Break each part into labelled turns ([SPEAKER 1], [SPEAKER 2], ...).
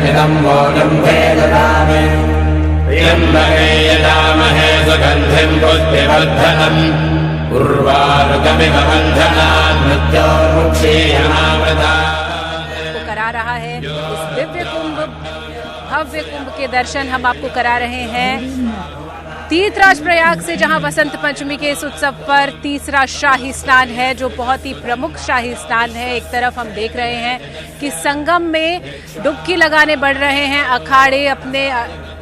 [SPEAKER 1] इदं वोढुं वेददामि त्र्यम्बके यजामहे सुगन्धिं पुष्टिवर्धनम् उर्वारुकमिव बन्धनान् मृत्योर्मुक्षीयमामृतात्
[SPEAKER 2] करा रहा है। इस दिव्य कुंभ भव्य कुंभ के दर्शन हम आपको करा रहे हैं तीर्थराज प्रयाग से, जहां वसंत पंचमी के इस उत्सव पर तीसरा शाही स्नान है, जो बहुत ही प्रमुख शाही स्नान है। एक तरफ हम देख रहे हैं कि संगम में डुबकी लगाने बढ़ रहे हैं अखाड़े अपने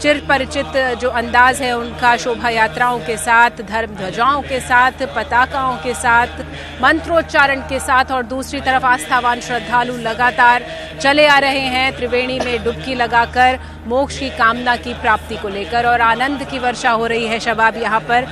[SPEAKER 2] चिर परिचित जो अंदाज है उनका, शोभा यात्राओं के साथ, धर्म ध्वजाओं के साथ, पताकाओं के साथ, मंत्रोच्चारण के साथ, और दूसरी तरफ आस्थावान श्रद्धालु लगातार चले आ रहे हैं त्रिवेणी में डुबकी लगाकर मोक्ष की कामना की प्राप्ति को लेकर, और आनंद की वर्षा हो रही है शबाब। यहाँ पर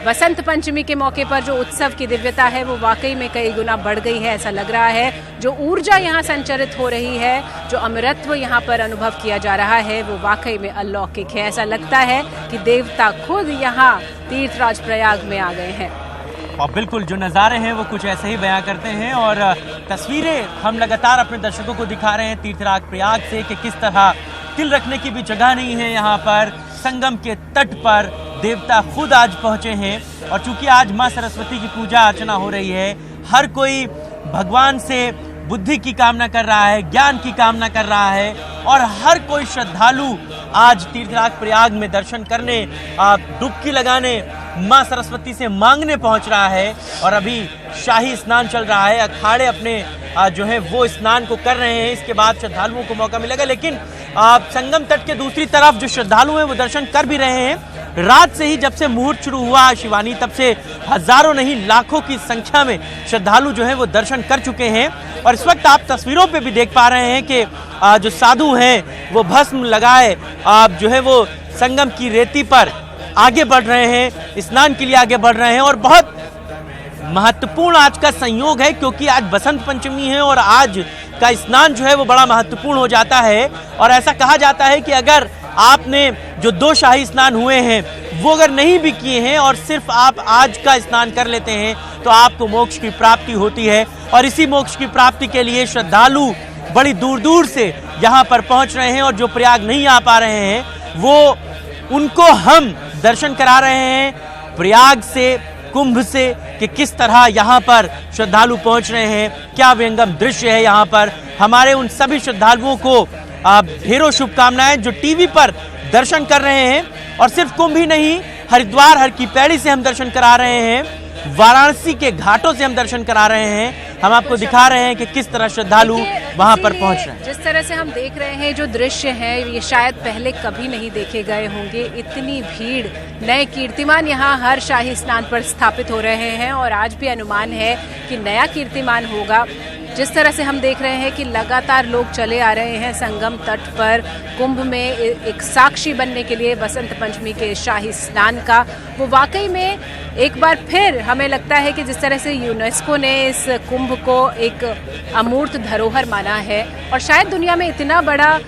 [SPEAKER 2] वसंत पंचमी के मौके पर जो उत्सव की दिव्यता है वो वाकई में कई गुना बढ़ गई है, ऐसा लग रहा है। जो ऊर्जा यहाँ संचरित हो रही है, जो अमरत्व यहाँ पर अनुभव किया जा रहा है, वो वाकई में अलौकिक है। ऐसा लगता है कि देवता खुद यहाँ तीर्थराज प्रयाग में आ गए हैं।
[SPEAKER 3] और बिल्कुल जो नज़ारे हैं वो कुछ ऐसे ही बयां करते हैं, और तस्वीरें हम लगातार अपने दर्शकों को दिखा रहे हैं तीर्थराज प्रयाग से कि किस तरह तिल रखने की भी जगह नहीं है यहाँ पर। संगम के तट पर देवता खुद आज पहुँचे हैं, और चूंकि आज माँ सरस्वती की पूजा अर्चना हो रही है, हर कोई भगवान से बुद्धि की कामना कर रहा है, ज्ञान की कामना कर रहा है, और हर कोई श्रद्धालु आज तीर्थराज प्रयाग में दर्शन करने, डुबकी लगाने, माँ सरस्वती से मांगने पहुंच रहा है। और अभी शाही स्नान चल रहा है, अखाड़े अपने जो है वो स्नान को कर रहे हैं। इसके बाद श्रद्धालुओं को मौका मिलेगा, लेकिन संगम तट के दूसरी तरफ जो श्रद्धालु हैं वो दर्शन कर भी रहे हैं। रात से ही जब से मुहूर्त शुरू हुआ शिवानी, तब से हजारों नहीं लाखों की संख्या में श्रद्धालु जो है वो दर्शन कर चुके हैं। और इस वक्त आप तस्वीरों पे भी देख पा रहे हैं कि जो साधु हैं वो भस्म लगाए जो है वो संगम की रेती पर आगे बढ़ रहे हैं, स्नान के लिए आगे बढ़ रहे हैं। और बहुत महत्वपूर्ण आज का संयोग है, क्योंकि आज बसंत पंचमी है और आज का स्नान जो है वो बड़ा महत्वपूर्ण हो जाता है। और ऐसा कहा जाता है कि अगर आपने जो 2 शाही स्नान हुए हैं वो अगर नहीं भी किए हैं और सिर्फ आप आज का स्नान कर लेते हैं तो आपको मोक्ष की प्राप्ति होती है। और इसी मोक्ष की प्राप्ति के लिए श्रद्धालु बड़ी दूर दूर से यहाँ पर पहुँच रहे हैं, और जो प्रयाग नहीं आ पा रहे हैं वो उनको हम दर्शन करा रहे हैं प्रयाग से, कुंभ से, कि किस तरह यहाँ पर श्रद्धालु पहुँच रहे हैं, क्या व्यंगम दृश्य है यहाँ पर। हमारे उन सभी श्रद्धालुओं को ढेरों शुभकामनाएं जो टीवी पर दर्शन कर रहे हैं। और सिर्फ कुंभ ही नहीं, हरिद्वार हर की पैड़ी से हम दर्शन करा रहे हैं, वाराणसी के घाटों से हम दर्शन करा रहे हैं। हम आपको दिखा रहे हैं कि किस तरह श्रद्धालु वहां पर पहुंच रहे हैं।
[SPEAKER 2] जिस तरह से हम देख रहे हैं जो दृश्य है, ये शायद पहले कभी नहीं देखे गए होंगे। इतनी भीड़, नए कीर्तिमान यहाँ हर शाही स्नान पर स्थापित हो रहे हैं, और आज भी अनुमान है कि नया कीर्तिमान होगा। जिस तरह से हम देख रहे हैं कि लगातार लोग चले आ रहे हैं संगम तट पर कुंभ में एक साक्षी बनने के लिए वसंत पंचमी के शाही स्नान का। वो वाकई में एक बार फिर हमें लगता है कि जिस तरह से यूनेस्को ने इस कुंभ को एक अमूर्त धरोहर माना है, और शायद दुनिया में इतना बड़ा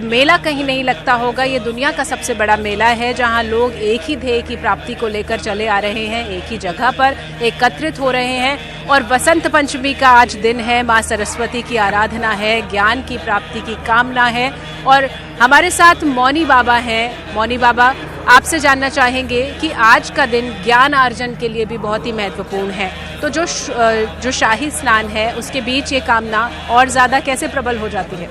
[SPEAKER 2] मेला कहीं नहीं लगता होगा। ये दुनिया का सबसे बड़ा मेला है, जहां लोग एक ही ध्येय की प्राप्ति को लेकर चले आ रहे हैं, एक ही जगह पर एकत्रित हो रहे हैं। और वसंत पंचमी का आज दिन है, माँ सरस्वती की आराधना है, ज्ञान की प्राप्ति की कामना है। और हमारे साथ मौनी बाबा हैं। मौनी बाबा, आपसे जानना चाहेंगे कि आज का दिन ज्ञान अर्जन के लिए भी बहुत ही महत्वपूर्ण है, तो जो शाही स्नान है उसके बीच ये कामना और ज़्यादा कैसे प्रबल हो जाती है?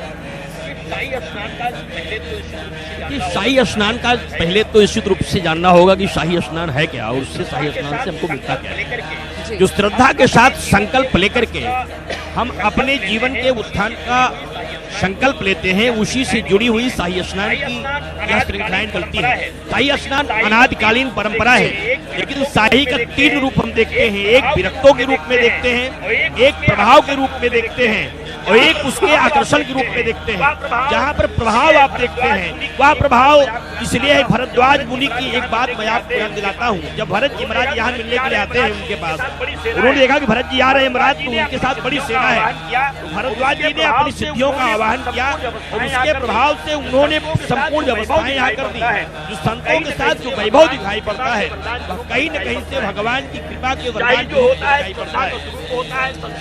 [SPEAKER 4] शाही स्नान का पहले तो निश्चित रूप से जानना होगा कि शाही स्नान है क्या, और उससे शाही स्नान से हमको मिलता क्या है। जो श्रद्धा के साथ संकल्प लेकर के हम अपने जीवन के उत्थान का संकल्प लेते हैं, उसी से जुड़ी हुई शाही स्नान की यह श्रृंखलाएं चलती है। शाही स्नान अनादिकालीन परंपरा है, लेकिन शाही का 3 रूप हम देखते हैं। एक विरक्तों के रूप में देखते हैं, एक प्रभाव के रूप में देखते हैं, और एक उसके आकर्षण के रूप में देखते हैं। जहाँ पर प्रभाव आप देखते हैं वह प्रभाव इसलिए है। भरद्वाज मुनि की एक बात मैं आपको याद दिलाता हूँ। जब भरत जी महाराज यहाँ मिलने के लिए आते हैं उनके पास, उन्होंने देखा कि भरत जी आ रहे हैं महाराज, तो उनके साथ बड़ी सेना है। तो भरद्वाज जी ने अपनी सिद्धियों का आह्वान किया, और उसके प्रभाव से उन्होंने संपूर्ण व्यवस्थाएं यहाँ कर दी। जो संतों के साथ जो वैभव दिखाई पड़ता है वह कहीं न कहीं से भगवान की कृपा के वरदान जो दिखाई पड़ता है।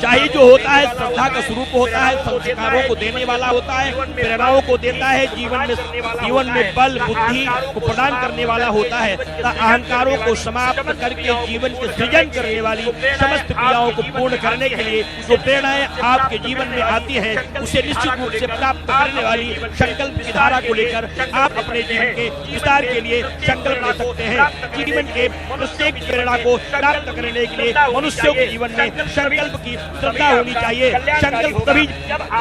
[SPEAKER 4] शाही जो होता है श्रद्धा का स्वरूप होता होता है, संस्कारों को देने वाला होता है, प्रेरणाओं को देता है, जीवन में बल बुद्धि को प्रदान करने वाला होता है, तथा अहंकारों को समाप्त करके जीवन के सृजन करने वाली समस्त क्रियाओं को पूर्ण करने के लिए जो प्रेरणाएं आपके जीवन में आती है उसे निश्चित रूप से प्राप्त करने वाली संकल्प की धारा को लेकर आप अपने जीवन के विस्तार के लिए संकल्प ले सकते हैं। जीवन के प्रत्येक प्रेरणा को प्राप्त करने के लिए मनुष्यों के जीवन में संकल्प की श्रद्धा होनी चाहिए। संकल्प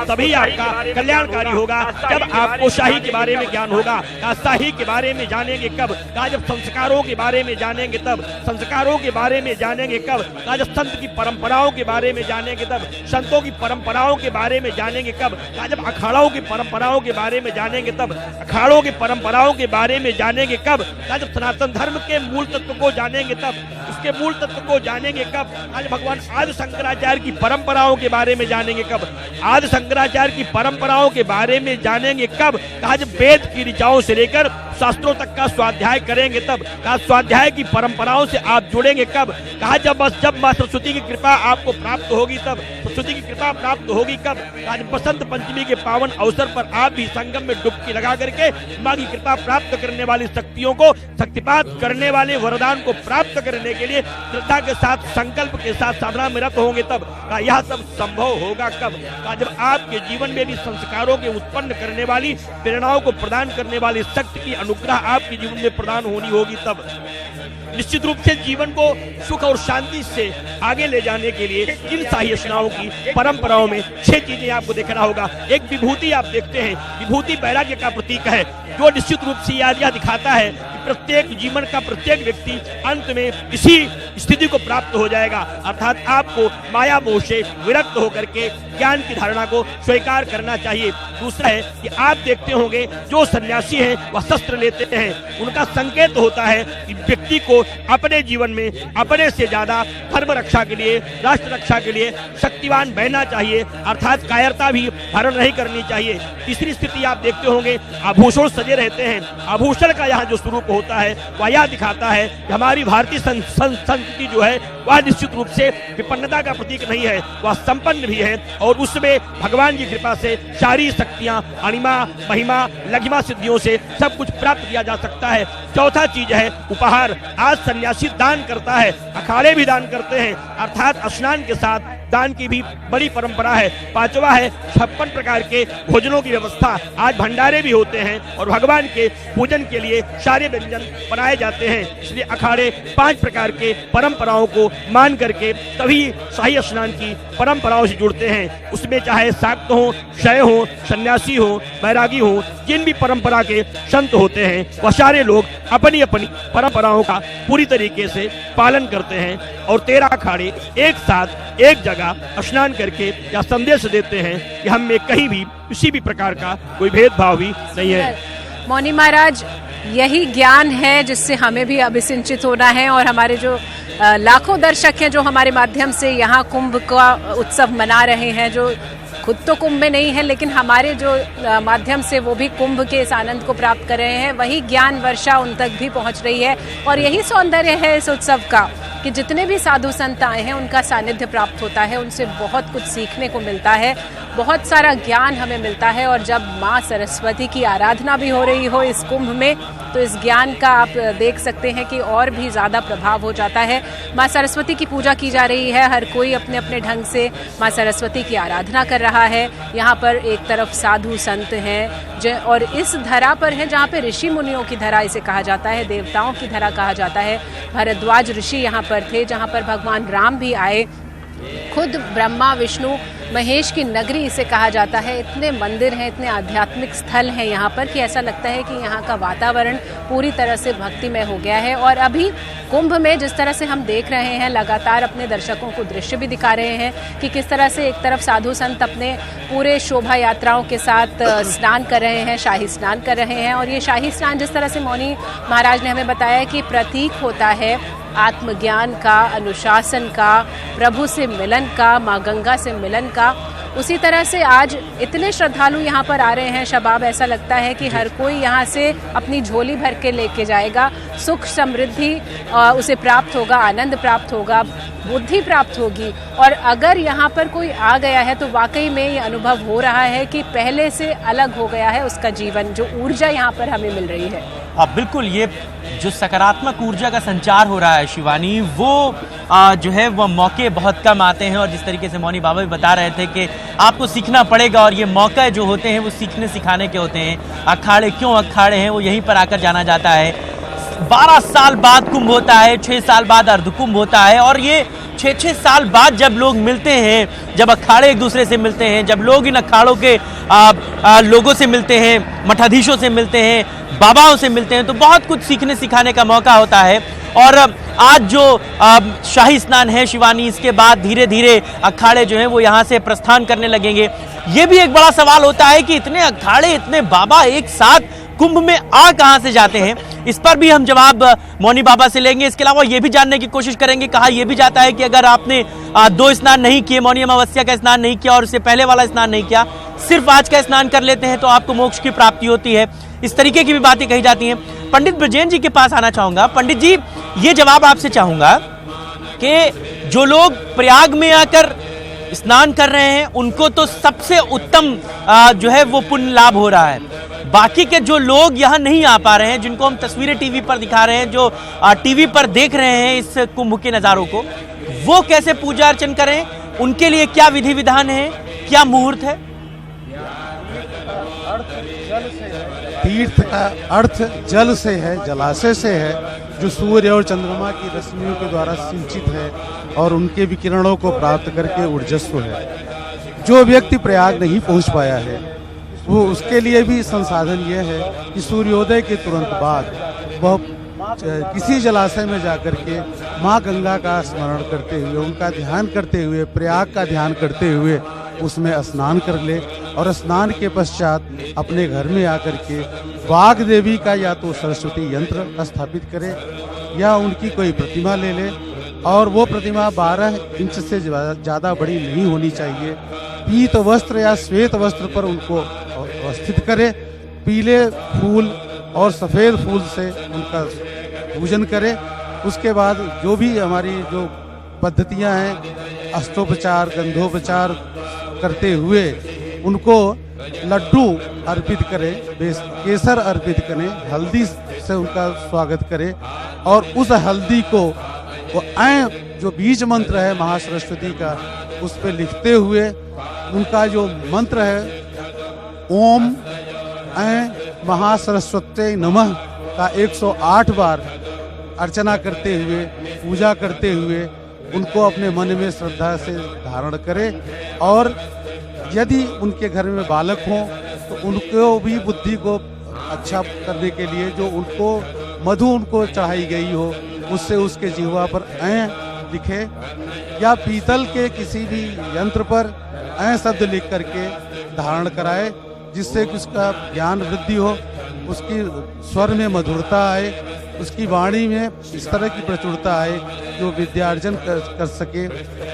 [SPEAKER 4] तभी आपका कल्याणकारी होगा जब आपको शाही के बारे में ज्ञान होगा। शाही के बारे में जानेंगे कब? जब संस्कारों के बारे में जानेंगे तब। संस्कारों के बारे में जानेंगे कब? जब संत की परंपराओं के बारे में जानेंगे तब। संतों की परंपराओं के बारे में जानेंगे कब? जब अखाड़ों की परंपराओं के बारे में जानेंगे तब। अखाड़ों की परंपराओं के बारे में जानेंगे कब? जब सनातन धर्म के मूल तत्व को जानेंगे तब। उसके मूल तत्व को जानेंगे कब? आज भगवान आदि शंकराचार्य की परंपराओं के बारे में जानेंगे कब? आदि शंकराचार्य की परंपराओं के बारे में जानेंगे कब? आज वेद की ऋचाओं से लेकर शास्त्रों तक का स्वाध्याय करेंगे तब। कहा स्वाध्याय की परंपराओं से आप जुड़ेंगे कब? कहा जब माँ सरस्वती की कृपा आपको प्राप्त होगी तब। सरस्वती की कृपा प्राप्त होगी कब? आज बसंत पंचमी के पावन अवसर पर आप भी संगम में डुबकी लगा करके माँ की कृपा प्राप्त करने वाली शक्तियों को, शक्तिपात करने वाले वरदान को प्राप्त करने के लिए श्रद्धा के साथ, संकल्प के साथ साधना में रत होंगे तब। कहा यह सब संभव होगा कब? कहा जब आपके जीवन में भी संस्कारों के उत्पन्न करने वाली, प्रेरणाओं को प्रदान करने वाली शक्ति की अनुग्रह आपके जीवन में प्रदान होनी होगी तब। निश्चित रूप से जीवन को सुख और शांति से आगे ले जाने के लिए इन शाही स्नानों की परंपराओं में 6 चीजें आपको देखना होगा। एक विभूति आप देखते हैं, विभूति वैराग्य का प्रतीक है, जो निश्चित रूप से यह दिखाता है कि प्रत्येक जीवन का प्रत्येक व्यक्ति अंत में इसी स्थिति को प्राप्त हो जाएगा, अर्थात आपको माया मोह से विरक्त होकर के ज्ञान की धारणा को स्वीकार करना चाहिए। दूसरा है कि आप देखते होंगे जो सन्यासी हैं वह शस्त्र लेते हैं, उनका संकेत होता है कि व्यक्ति को अपने जीवन में अपने से ज्यादा धर्म रक्षा के लिए, राष्ट्र रक्षा के लिए शक्तिवान बनना चाहिए, अर्थात कायरता भी धारण नहीं करनी चाहिए। तीसरी स्थिति आप देखते होंगे आभूषण सजे रहते हैं। आभूषण का यहाँ जो स्वरूप होता है वह यह दिखाता है कि हमारी भारतीय संस्कृति जो है वह निश्चित रूप से विपन्नता का प्रतीक नहीं है, वह संपन्न भी है और उसमें भगवान की कृपा से सारी शक्तियां, अणिमा, महिमा, लघिमा सिद्धियों से सब कुछ प्राप्त किया जा सकता है। चौथा चीज है उपहार। आज सन्यासी दान करता है, अखाड़े भी दान करते हैं, अर्थात स्नान के साथ दान की भी बड़ी परंपरा है। पांचवा है 56 प्रकार के भोजनों की व्यवस्था। आज भंडारे भी होते हैं और भगवान के पूजन के लिए सारे व्यंजन बनाए जाते हैं, इसलिए अखाड़े 5 प्रकार के परंपराओं को मान करके तभी शाही स्नान की परंपराओं से जुड़ते हैं। उसमें चाहे शाक्त हो, शय हो, सन्यासी हो, बैरागी हो, जिन भी परंपरा के संत होते हैं वह सारे लोग अपनी अपनी परंपराओं का पूरी तरीके से पालन करते हैं और 13 अखाड़े एक साथ एक जगह स्नान करके या संदेश देते हैं कि हम में कहीं भी किसी भी प्रकार का कोई भेदभाव भी नहीं है।
[SPEAKER 2] मौनी महाराज, यही ज्ञान है जिससे हमें भी अभिसिंचित होना है और हमारे जो लाखों दर्शक हैं जो हमारे माध्यम से यहाँ कुंभ का उत्सव मना रहे हैं, जो खुद तो कुंभ में नहीं है लेकिन हमारे जो माध्यम से वो भी कुंभ के इस आनंद को प्राप्त कर रहे हैं, वही ज्ञान वर्षा उन तक भी पहुंच रही है। और यही सौंदर्य है इस उत्सव का कि जितने भी साधु संत आए हैं उनका सानिध्य प्राप्त होता है, उनसे बहुत कुछ सीखने को मिलता है, बहुत सारा ज्ञान हमें मिलता है। और जब माँ सरस्वती की आराधना भी हो रही हो इस कुंभ में तो इस ज्ञान का आप देख सकते हैं कि और भी ज़्यादा प्रभाव हो जाता है। माँ सरस्वती की पूजा की जा रही है, हर कोई अपने अपने ढंग से माँ सरस्वती की आराधना कर रहा है। यहाँ पर एक तरफ साधु संत हैं और इस धरा पर है जहाँ पे ऋषि मुनियों की धरा इसे कहा जाता है, देवताओं की धरा कहा जाता है। भरद्वाज ऋषि यहाँ पर थे जहाँ पर भगवान राम भी आए, खुद ब्रह्मा विष्णु महेश की नगरी इसे कहा जाता है। इतने मंदिर हैं, इतने आध्यात्मिक स्थल हैं यहाँ पर कि ऐसा लगता है कि यहाँ का वातावरण पूरी तरह से भक्तिमय हो गया है। और अभी कुंभ में जिस तरह से हम देख रहे हैं, लगातार अपने दर्शकों को दृश्य भी दिखा रहे हैं कि किस तरह से एक तरफ साधु संत अपने पूरे शोभा यात्राओं के साथ स्नान कर रहे हैं, शाही स्नान कर रहे हैं। और ये शाही स्नान जिस तरह से मौनी महाराज ने हमें बताया कि प्रतीक होता है आत्मज्ञान का, अनुशासन का, प्रभु से मिलन का, माँ गंगा से मिलन का, उसी तरह से आज इतने श्रद्धालु यहाँ पर आ रहे हैं शबाब, ऐसा लगता है कि हर कोई यहाँ से अपनी झोली भर के लेके जाएगा, सुख समृद्धि उसे प्राप्त होगा, आनंद प्राप्त होगा। बुद्धि प्राप्त होगी। और अगर यहाँ पर कोई आ गया है तो वाकई में ये अनुभव हो रहा है कि पहले से अलग हो गया है उसका जीवन, जो ऊर्जा यहाँ पर हमें मिल रही है।
[SPEAKER 3] बिल्कुल, ये जो सकारात्मक ऊर्जा का संचार हो रहा है शिवानी, वो जो है वो मौके बहुत कम आते हैं। और जिस तरीके से मौनी बाबा भी बता रहे थे कि आपको सीखना पड़ेगा, और ये मौके जो होते हैं वो सीखने सिखाने के होते हैं। अखाड़े क्यों अखाड़े हैं, वो यहीं पर आकर जाना जाता है। 12 साल बाद कुंभ होता है, 6 साल बाद अर्धकुंभ होता है, और ये 6-6 साल बाद जब लोग मिलते हैं, जब अखाड़े एक दूसरे से मिलते हैं, जब लोग इन अखाड़ों के लोगों से मिलते हैं, मठाधीशों से मिलते हैं, बाबाओं से मिलते हैं, तो बहुत कुछ सीखने सिखाने का मौका होता है। और आज जो शाही स्नान है शिवानी, इसके बाद धीरे धीरे अखाड़े जो हैं वो यहाँ से प्रस्थान करने लगेंगे। ये भी एक बड़ा सवाल होता है कि इतने अखाड़े, इतने बाबा एक साथ कुंभ में आ कहां से जाते हैं। इस पर भी हम जवाब मौनी बाबा से लेंगे। इसके अलावा ये भी जानने की कोशिश करेंगे, कहा यह भी जाता है कि अगर आपने 2 स्नान नहीं किए, मौनी अमावस्या का स्नान नहीं किया और उससे पहले वाला स्नान नहीं किया, सिर्फ आज का स्नान कर लेते हैं तो आपको मोक्ष की प्राप्ति होती है। इस तरीके की भी बातें कही जाती हैं। पंडित ब्रजेन जी के पास आना चाहूंगा। पंडित जी, ये जवाब आपसे चाहूंगा कि जो लोग प्रयाग में आकर स्नान कर रहे हैं उनको तो सबसे उत्तम जो है वो पुण्य लाभ हो रहा है। बाकी के जो लोग यहाँ नहीं आ पा रहे हैं, जिनको हम तस्वीरें टीवी पर दिखा रहे हैं, जो टीवी पर देख रहे हैं इस कुंभ के नज़ारों को, वो कैसे पूजा अर्चन करें, उनके लिए क्या विधि विधान है, क्या मुहूर्त है?
[SPEAKER 5] तीर्थ का अर्थ जल से है, जलाशय से है, जो सूर्य और चंद्रमा की रश्मियों के द्वारा सिंचित है और उनके विकिरणों को प्राप्त करके ऊर्जस्व है। जो व्यक्ति प्रयाग नहीं पहुंच पाया है वो उसके लिए भी संसाधन यह है कि सूर्योदय के तुरंत बाद वह किसी जलाशय में जाकर के माँ गंगा का स्मरण करते हुए, उनका ध्यान करते हुए, प्रयाग का ध्यान करते हुए उसमें स्नान कर ले, और स्नान के पश्चात अपने घर में आकर के वाग देवी का या तो सरस्वती यंत्र स्थापित करे या उनकी कोई प्रतिमा ले ले, और वो प्रतिमा 12 इंच से ज़्यादा बड़ी नहीं होनी चाहिए। पीत वस्त्र या श्वेत वस्त्र पर उनको अवस्थित करे, पीले फूल और सफ़ेद फूल से उनका पूजन करे। उसके बाद जो भी हमारी जो पद्धतियां हैं, अष्टोपचार, गंधोपचार करते हुए उनको लड्डू अर्पित करें, केसर अर्पित करें, हल्दी से उनका स्वागत करें, और उस हल्दी को वो जो बीज मंत्र है महासरस्वती का, उस पर लिखते हुए उनका जो मंत्र है ओम ऐं महासरस्वती नमः का 108 बार अर्चना करते हुए, पूजा करते हुए उनको अपने मन में श्रद्धा से धारण करें। और यदि उनके घर में बालक हों तो उनको भी बुद्धि को अच्छा करने के लिए जो उनको मधु उनको चढ़ाई गई हो, उससे उसके जिह्वा पर ऐं लिखे, या पीतल के किसी भी यंत्र पर ऐं शब्द लिख करके धारण कराए, जिससे कि उसका ज्ञान वृद्धि हो, उसकी स्वर में मधुरता आए, उसकी वाणी में इस तरह की प्रचुरता आए जो विद्यार्जन कर सके।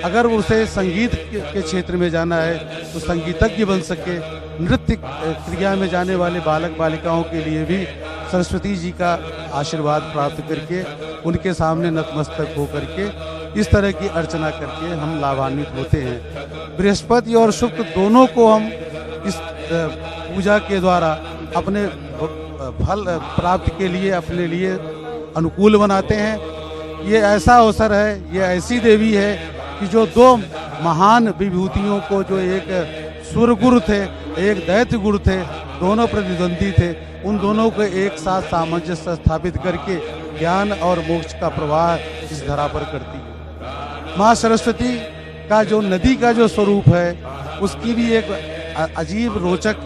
[SPEAKER 5] अगर उसे संगीत के क्षेत्र में जाना है तो संगीतज्ञ बन सके। नृत्य क्रिया में जाने वाले बालक बालिकाओं के लिए भी सरस्वती जी का आशीर्वाद प्राप्त करके उनके सामने नतमस्तक हो करके इस तरह की अर्चना करके हम लाभान्वित होते हैं। बृहस्पति और शुक्र दोनों को हम इस पूजा के द्वारा अपने फल प्राप्ति के लिए अपने लिए अनुकूल बनाते हैं। ये ऐसा अवसर है, ये ऐसी देवी है कि जो 2 महान विभूतियों को, जो एक सुर गुरु थे, एक दैत्य गुरु थे, दोनों प्रतिद्वंदी थे, उन दोनों को एक साथ सामंजस्य स्थापित करके ज्ञान और मोक्ष का प्रवाह इस धरा पर करती है। माँ सरस्वती का जो नदी का जो स्वरूप है, उसकी भी एक अजीब रोचक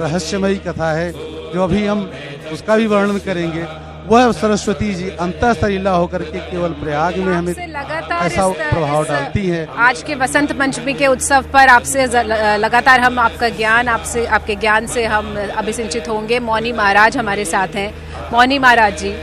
[SPEAKER 5] रहस्यमयी कथा है, जो अभी हम उसका भी वर्णन करेंगे। वह सरस्वती जी अंतःसलीला होकर के केवल प्रयाग में हमें ऐसा प्रभाव डालती है।
[SPEAKER 2] आज के वसंत पंचमी के उत्सव पर आपसे लगातार हम आपके ज्ञान से हम अभिसिंचित होंगे। मौनी महाराज हमारे साथ हैं। मौनी महाराज जी,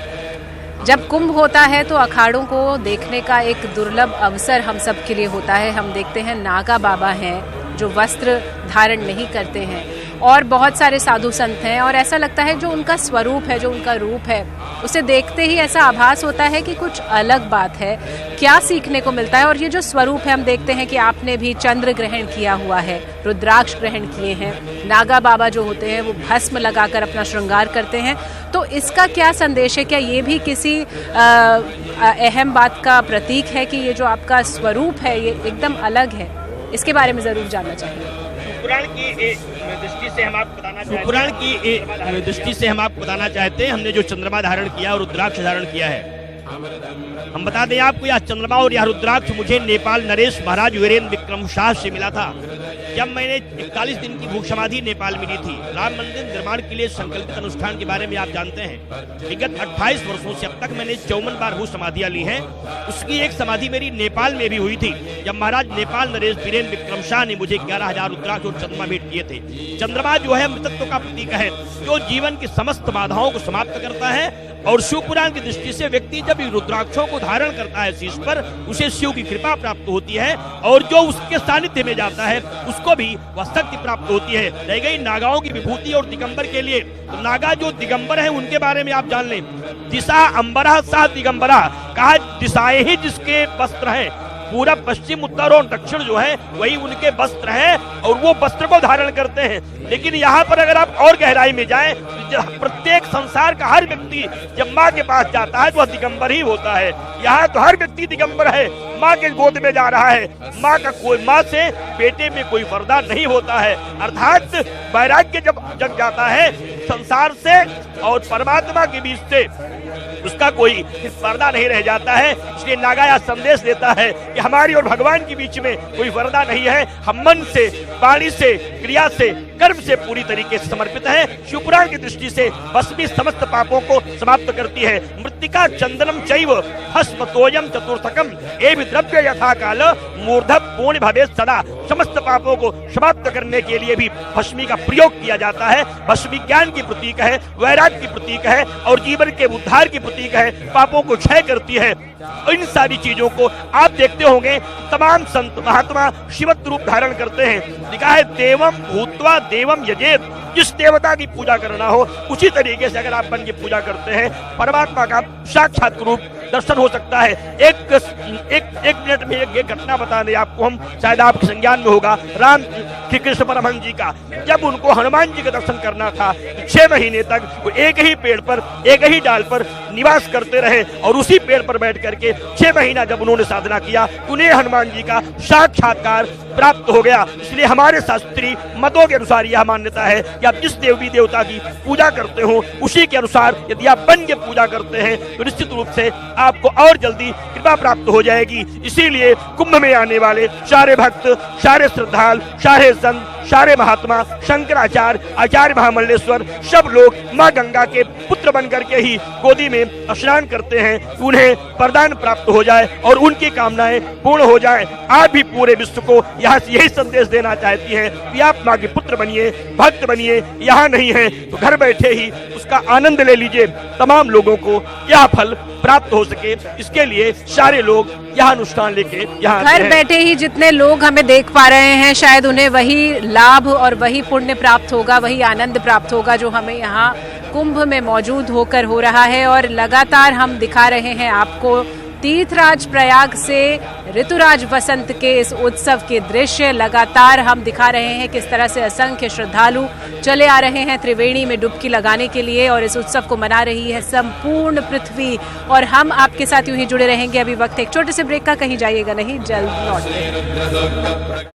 [SPEAKER 2] जब कुंभ होता है तो अखाड़ों को देखने का एक दुर्लभ अवसर हम सब के लिए होता है। हम देखते हैं नागा बाबा हैं जो वस्त्र धारण नहीं करते हैं और बहुत सारे साधु संत हैं, और ऐसा लगता है जो उनका स्वरूप है, जो उनका रूप है, उसे देखते ही ऐसा आभास होता है कि कुछ अलग बात है। क्या सीखने को मिलता है? और ये जो स्वरूप है, हम देखते हैं कि आपने भी चंद्र ग्रहण किया हुआ है, रुद्राक्ष ग्रहण किए हैं, नागा बाबा जो होते हैं वो भस्म लगाकर अपना श्रृंगार करते हैं। तो इसका क्या संदेश है? क्या ये भी किसी अहम बात का प्रतीक है कि ये जो आपका स्वरूप है ये एकदम अलग है? इसके बारे में जरूर जानना चाहिए।
[SPEAKER 4] पुराण की दृष्टि से हम आपको बताना चाहते हैं, हमने जो चंद्रमा धारण किया और रुद्राक्ष धारण किया है, हम बता दें आपको, यह चंद्रमा और यह रुद्राक्ष मुझे नेपाल नरेश महाराज वीरेंद्र विक्रम शाह से मिला था। जब मैंने 41 दिन की भूख समाधि नेपाल मिली थी। राम मंदिर निर्माण के लिए संकल्पित अनुष्ठान के बारे में आप जानते हैं, विगत 28 वर्षों से अब तक मैंने 54 बार भू समाधियां ली हैं। उसकी एक समाधि मेरी नेपाल में भी हुई थी, जब महाराज नेपाल नरेश वीरेंद्र विक्रम शाह ने मुझे 11,000 रुद्राक्ष और चंद्रमा भेंट किए थे। चंद्रमा जो है मृतत्व का प्रतीक है, जो जीवन की समस्त बाधाओं को समाप्त करता है। और शिव पुराण की दृष्टि से व्यक्ति जब रुद्राक्षों को धारण करता है शीश पर, उसे शिव की कृपा प्राप्त होती है, और जो उसके सानिध्य में जाता है उसको भी वह शक्ति प्राप्त होती है। रह गई नागाओं की विभूति और दिगंबर के लिए, तो नागा जो दिगंबर है उनके बारे में आप जान लें। दिशा अंबरा सा दिगंबरा, कहा दिशाएं ही जिसके वस्त्र हैं, पूरब पश्चिम उत्तर और दक्षिण जो है वही उनके वस्त्र हैं, और वो वस्त्र को धारण करते हैं। लेकिन यहाँ पर अगर आप और गहराई में जाएं, प्रत्येक संसार का हर व्यक्ति जब माँ के पास जाता है तो वह दिगंबर ही होता है। यहाँ तो हर व्यक्ति दिगंबर है, माँ के गोद में जा रहा है। माँ से बेटे में कोई पर्दा नहीं होता है, अर्थात वैराग्य जब जग जाता है संसार से और परमात्मा के बीच से, उसका कोई पर्दा नहीं रह जाता है। इसलिए नागा यह संदेश देता है कि हमारी और भगवान के बीच में कोई पर्दा नहीं है। हम मन से, वाणी से, क्रिया से, कर्म से पूरी तरीके से समर्पित है। शिवपुराण की दृष्टि से भस्मी समस्त पापों को समाप्त करती है। मृत्तिका चंदनम चैव भस्म तोयम चतुर्थकम एवं द्रव्य यथा काल मूर्धव पूर्ण भवे सदा। समस्त पापों को समाप्त करने के लिए भी भस्मी का प्रयोग किया जाता है। भस्मी ज्ञान की प्रतीक है, वैराग्य की प्रतीक है, और जीवन के उद्धार की प्रतीक है, पापों को क्षय करती है। इन सारी चीजों को आप देखते होंगे, तमाम संत महात्मा शिवत्व रूप धारण करते हैं। लिखा है देवम भूत्वा देवम यजेत, जिस देवता की पूजा करना हो उसी तरीके से अगर आप बन के पूजा करते हैं, परमात्मा का साक्षात रूप दर्शन हो सकता है। एक मिनट में एक घटना बता दें आपको, हम शायद आपके संज्ञान में होगा। राम श्री कृष्ण परमहंस जी का, जब उनको हनुमान जी का दर्शन करना था, 6 महीने तक वो एक ही पेड़ पर, एक ही डाल पर निवास करते रहे, और उसी पेड़ पर बैठ करके 6 महीना जब उन्होंने साधना किया, उन्हें हनुमान जी का साक्षात्कार प्राप्त हो गया। इसलिए हमारे शास्त्रीय मतों के अनुसार यह मान्यता है कि आप जिस देवी देवता की पूजा करते हो उसी के अनुसार यदि आप बन के पूजा करते हैं तो निश्चित रूप से आपको और जल्दी कृपा प्राप्त हो जाएगी। इसीलिए कुंभ में आने वाले सारे भक्त, सारे श्रद्धालु, सारे संत, सारे महात्मा, शंकराचार्य, आचार्य महामल्लेश्वर, सब लोग माँ गंगा के पुत्र बन करके ही गोदी में स्नान करते हैं, उन्हें वरदान प्राप्त हो जाए और उनकी कामनाएं पूर्ण हो जाए। आप भी पूरे विश्व को यहाँ से यही संदेश देना चाहती हैं कि आप माँ के पुत्र बनिए, भक्त बनिए। यहाँ नहीं है तो घर बैठे ही उसका आनंद ले लीजिए। तमाम लोगों को यह फल प्राप्त हो सके, इसके लिए सारे लोग यह अनुष्ठान लेके यहाँ
[SPEAKER 2] घर बैठे ही जितने लोग हमें देख पा रहे हैं, शायद उन्हें वही लाभ और वही पुण्य प्राप्त होगा, वही आनंद प्राप्त होगा जो हमें यहाँ कुंभ में मौजूद होकर हो रहा है। और लगातार हम दिखा रहे हैं आपको तीर्थराज प्रयाग से ऋतुराज वसंत के इस उत्सव के दृश्य। लगातार हम दिखा रहे हैं किस तरह से असंख्य श्रद्धालु चले आ रहे हैं त्रिवेणी में डुबकी लगाने के लिए, और इस उत्सव को मना रही है संपूर्ण पृथ्वी। और हम आपके साथ यूं ही जुड़े रहेंगे। अभी वक्त एक छोटे से ब्रेक का, कहीं जाइएगा नहीं, जल्द लौटेंगे।